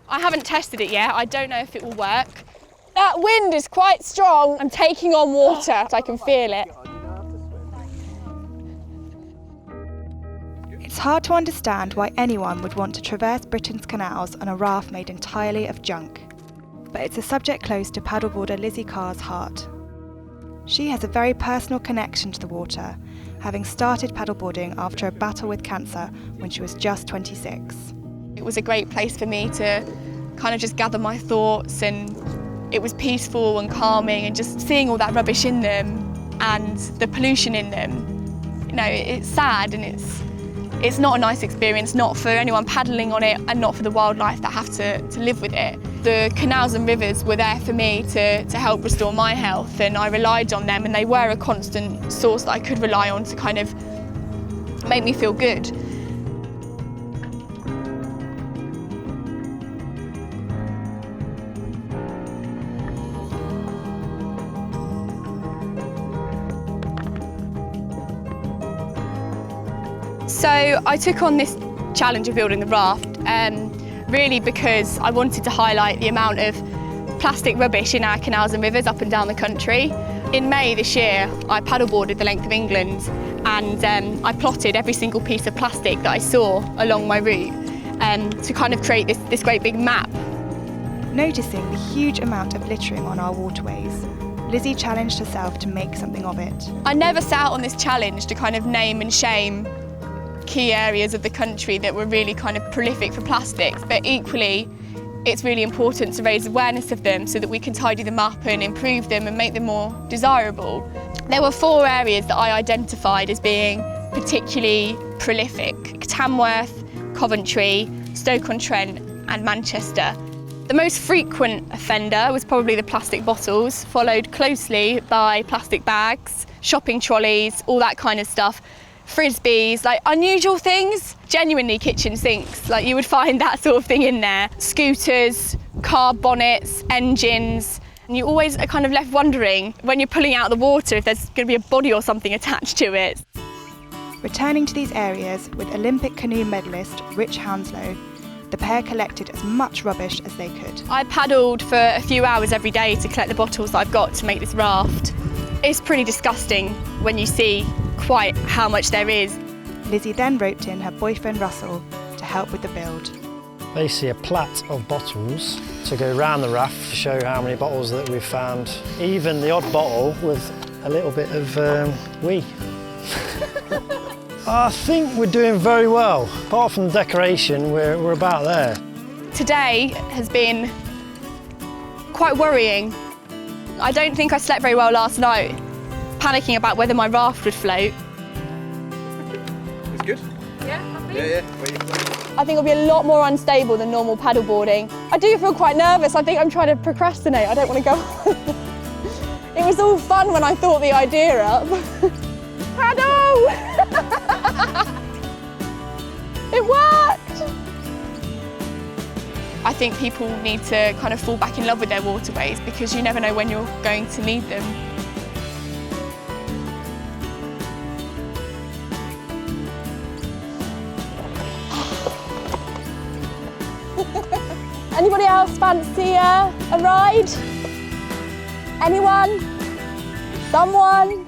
I haven't tested it yet. I don't know if it will work. That wind is quite strong. I'm taking on water, so I can feel it. It's hard to understand why anyone would want to traverse Britain's canals on a raft made entirely of junk. But it's a subject close to paddleboarder Lizzie Carr's heart. She has a very personal connection to the water, having started paddleboarding after a battle with cancer when she was just 26. It was a great place for me to kind of just gather my thoughts, and it was peaceful and calming, and just seeing all that rubbish in them and the pollution in them. You know, it's sad and it's not a nice experience, not for anyone paddling on it and not for the wildlife that have to live with it. The canals and rivers were there for me to help restore my health, and I relied on them, and they were a constant source that I could rely on to kind of make me feel good. So I took on this challenge of building the raft really because I wanted to highlight the amount of plastic rubbish in our canals and rivers up and down the country. In May this year, I paddleboarded the length of England, and I plotted every single piece of plastic that I saw along my route to kind of create this great big map. Noticing the huge amount of littering on our waterways, Lizzie challenged herself to make something of it. I never set out on this challenge to kind of name and shame key areas of the country that were really kind of prolific for plastics, but equally it's really important to raise awareness of them so that we can tidy them up and improve them and make them more desirable. There were 4 areas that I identified as being particularly prolific: Tamworth, Coventry, Stoke-on-Trent and Manchester. The most frequent offender was probably the plastic bottles, followed closely by plastic bags, shopping trolleys, all that kind of stuff. Frisbees, like unusual things, genuinely kitchen sinks, like you would find that sort of thing in there. Scooters, car bonnets, engines, and you always are kind of left wondering when you're pulling out the water if there's going to be a body or something attached to it. Returning to these areas with Olympic canoe medalist Rich Hounslow, the pair collected as much rubbish as they could. I paddled for a few hours every day to collect the bottles that I've got to make this raft. It's pretty disgusting when you see quite how much there is. Lizzie then roped in her boyfriend Russell to help with the build. Basically a plait of bottles to go round the raft to show how many bottles that we've found. Even the odd bottle with a little bit of wee. I think we're doing very well. Apart from the decoration, we're about there. Today has been quite worrying. I don't think I slept very well last night, panicking about whether my raft would float. It's good? Yeah, happy? Yeah. I think it'll be a lot more unstable than normal paddleboarding. I do feel quite nervous. I think I'm trying to procrastinate. I don't want to go. It was all fun when I thought the idea up. Paddle! It worked! I think people need to kind of fall back in love with their waterways because you never know when you're going to need them. Anybody else fancy a ride? Anyone? Someone?